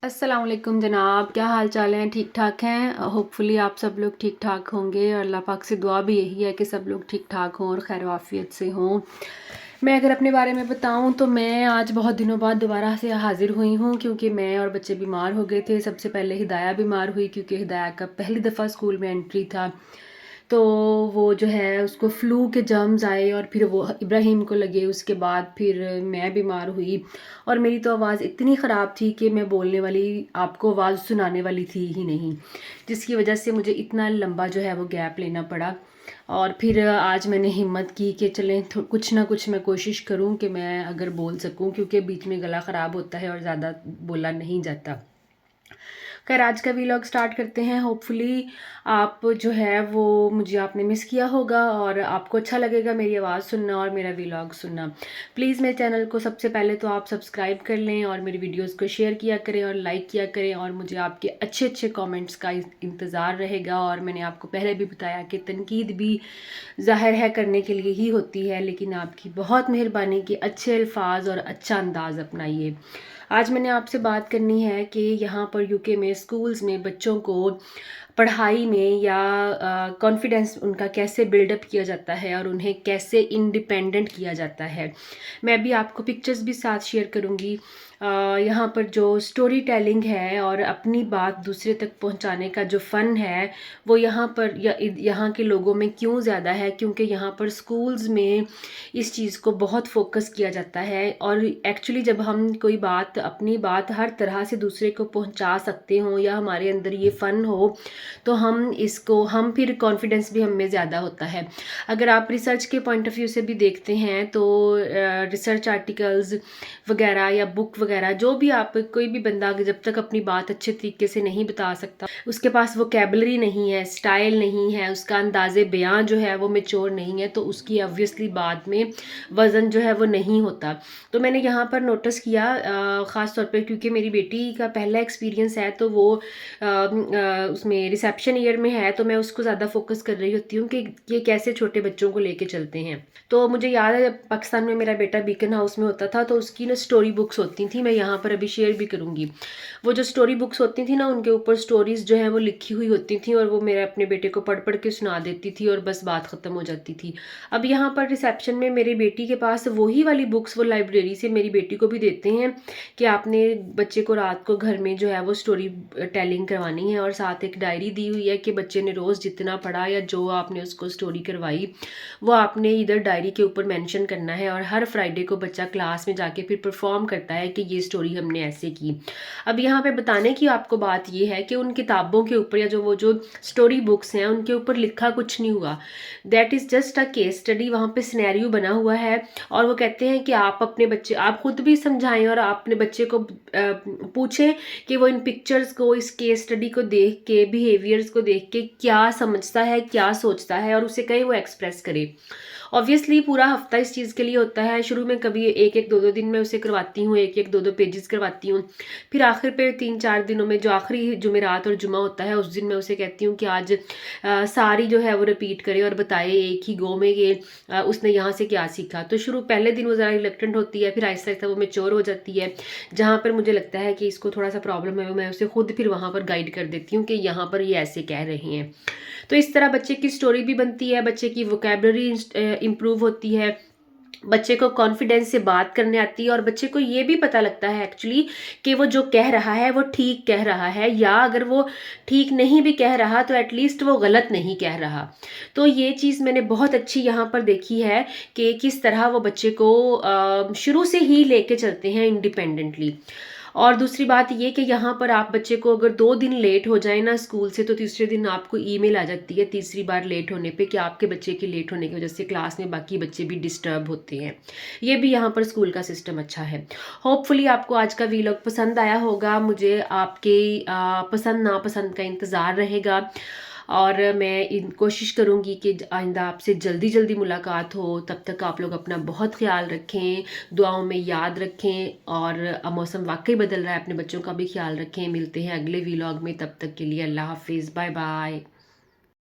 अस्सलाम वालेकुम जनाब, क्या हाल चाल हैं? ठीक ठाक हैं? होपफुली आप सब लोग ठीक ठाक होंगे और अल्लाह पाक से दुआ भी यही है कि सब लोग ठीक ठाक हों और खैर आफियत से हों। मैं अगर अपने बारे में बताऊं तो मैं आज बहुत दिनों बाद दोबारा से हाजिर हुई हूं क्योंकि मैं और बच्चे बीमार हो गए थे। सबसे पहले हिदाया बीमार हुई क्योंकि हिदाया का पहली दफ़ा स्कूल में एंट्री था। तो वो जो है उसको फ्लू के जर्म्स आए और फिर वो इब्राहिम को लगे। उसके बाद फिर मैं बीमार हुई और मेरी तो आवाज़ इतनी ख़राब थी कि मैं बोलने वाली, आपको आवाज़ सुनाने वाली थी ही नहीं, जिसकी वजह से मुझे इतना लंबा जो है वो गैप लेना पड़ा। और फिर आज मैंने हिम्मत की कि चलें कुछ ना कुछ मैं कोशिश करूं कि मैं अगर बोल सकूं, क्योंकि बीच में गला ख़राब होता है और ज़्यादा बोला नहीं जाता। खैर आज का व्लॉग स्टार्ट करते हैं। होपफुली आप जो है वो मुझे आपने मिस किया होगा और आपको अच्छा लगेगा मेरी आवाज़ सुनना और मेरा व्लॉग सुनना। प्लीज़ मेरे चैनल को सबसे पहले तो आप सब्सक्राइब कर लें और मेरी वीडियोस को शेयर किया करें और लाइक किया करें और मुझे आपके अच्छे अच्छे कमेंट्स का इंतज़ार रहेगा। और मैंने आपको पहले भी बताया कि तनकीद भी ज़ाहिर है करने के लिए ही होती है, लेकिन आपकी बहुत मेहरबानी कि अच्छे अल्फाज और अच्छा अंदाज़ अपनाइए। आज मैंने आपसे बात करनी है कि यहाँ पर यूके में स्कूल्स में बच्चों को पढ़ाई में या कॉन्फिडेंस उनका कैसे बिल्डअप किया जाता है और उन्हें कैसे इंडिपेंडेंट किया जाता है। मैं भी आपको पिक्चर्स भी साथ शेयर करूँगी। यहाँ पर जो स्टोरी टेलिंग है और अपनी बात दूसरे तक पहुँचाने का जो फ़न है वो यहाँ पर यहाँ के लोगों में क्यों ज़्यादा है, क्योंकि यहाँ पर स्कूल्स में इस चीज़ को बहुत फोकस किया जाता है। और एक्चुअली जब हम कोई बात, अपनी बात हर तरह से दूसरे को पहुँचा सकते हों या हमारे अंदर ये फ़न हो तो हम फिर कॉन्फिडेंस भी हम में ज़्यादा होता है। अगर आप रिसर्च के पॉइंट ऑफ व्यू से भी देखते हैं तो रिसर्च आर्टिकल्स वगैरह या बुक वगैरह, जो भी आप, कोई भी बंदा जब तक अपनी बात अच्छे तरीके से नहीं बता सकता, उसके पास वोकैबुलरी नहीं है, स्टाइल नहीं है, उसका अंदाज़े बयां जो है वो मेच्योर नहीं है, तो उसकी ऑब्वियसली बाद में वज़न जो है वो नहीं होता। तो मैंने यहाँ पर नोटिस किया ख़ास तौर पर क्योंकि मेरी बेटी का पहला एक्सपीरियंस है, तो वो उसमें रिसेप्शन ईयर में है, तो मैं उसको ज़्यादा फोकस कर रही होती हूँ कि ये कैसे छोटे बच्चों को लेके चलते हैं। तो मुझे याद है जब पाकिस्तान में मेरा बेटा बीकन हाउस में होता था तो उसकी ना स्टोरी बुक्स होती थी, मैं यहाँ पर अभी शेयर भी करूँगी। वो जो स्टोरी बुक्स होती थी ना, उनके ऊपर स्टोरीज जो है वो लिखी हुई होती थी और वो मेरे अपने बेटे को पढ़ पढ़ के सुना देती थी और बस बात ख़त्म हो जाती थी। अब यहाँ पर रिसेप्शन में मेरी बेटी के पास वही वाली बुक्स वो लाइब्रेरी से मेरी बेटी को भी देते हैं कि आपने बच्चे को रात को घर में जो है वो स्टोरी टेलिंग करवानी है, और साथ एक डायरी दी हुई है कि बच्चे ने रोज़ जितना पढ़ा या जो आपने उसको स्टोरी करवाई वो आपने इधर डायरी के ऊपर मेंशन करना है। और हर फ्राइडे को बच्चा क्लास में जाके फिर परफॉर्म करता है कि ये स्टोरी हमने ऐसे की। अब यहाँ पे बताने की आपको बात ये है कि उन किताबों के ऊपर या जो स्टोरी बुक्स हैं उनके ऊपर लिखा कुछ नहीं हुआ। That is just a case study, वहाँ पे सिनेरियो बना हुआ है और वो कहते हैं कि आप अपने बच्चे, आप खुद भी समझाएं और आप अपने बच्चे को पूछें कि वो इन पिक्चर्स को, इस केस स्टडी को देख के, बिहेवियर्स को देख के क्या समझता है, क्या सोचता है, और उसे कहीं वो एक्सप्रेस करे। ऑब्वियसली पूरा हफ्ता इस चीज़ के लिए होता है। शुरू में कभी एक एक दो दो दिन में उसे करवाती हूँ, एक एक दो दो पेजेस करवाती हूँ। फिर आखिर पे 3-4 दिनों में, जो आखिरी जुमेरात और जुमा होता है, उस दिन मैं उसे कहती हूँ कि आज सारी जो है वो रिपीट करे और बताए एक ही गो में कि उसने यहाँ से क्या सीखा। तो शुरू पहले दिन वो ज़रा रिलक्टेंट होती है, फिर आहिस्ता आहिस्ता वो मेच्योर हो जाती है। जहाँ पर मुझे लगता है कि इसको थोड़ा सा प्रॉब्लम है, मैं उसे खुद फिर वहाँ पर गाइड कर देती हूँ कि यहाँ पर ये ऐसे कह रहे हैं। तो इस तरह बच्चे की स्टोरी भी बनती है, बच्चे की वोकैबुलरी इम्प्रूव होती है, बच्चे को कॉन्फिडेंस से बात करने आती है और बच्चे को ये भी पता लगता है एक्चुअली कि वो जो कह रहा है वो ठीक कह रहा है, या अगर वो ठीक नहीं भी कह रहा तो एटलीस्ट वो गलत नहीं कह रहा। तो ये चीज़ मैंने बहुत अच्छी यहाँ पर देखी है कि किस तरह वो बच्चे को शुरू से ही लेके चलते हैं इंडिपेंडेंटली। और दूसरी बात ये कि यहाँ पर आप बच्चे को अगर 2 दिन लेट हो जाए ना स्कूल से, तो तीसरे दिन आपको ईमेल आ जाती है तीसरी बार लेट होने पे कि आपके बच्चे के लेट होने की वजह से क्लास में बाकी बच्चे भी डिस्टर्ब होते हैं। ये भी यहाँ पर स्कूल का सिस्टम अच्छा है। होपफुली आपको आज का व्लॉग पसंद आया होगा। मुझे आपके पसंद नापसंद का इंतज़ार रहेगा और मैं कोशिश करूँगी कि आइंदा आपसे जल्दी जल्दी मुलाकात हो। तब तक आप लोग अपना बहुत ख्याल रखें, दुआओं में याद रखें, और मौसम वाकई बदल रहा है, अपने बच्चों का भी ख्याल रखें। मिलते हैं अगले व्लॉग में, तब तक के लिए अल्लाह हाफिज़, बाय बाय।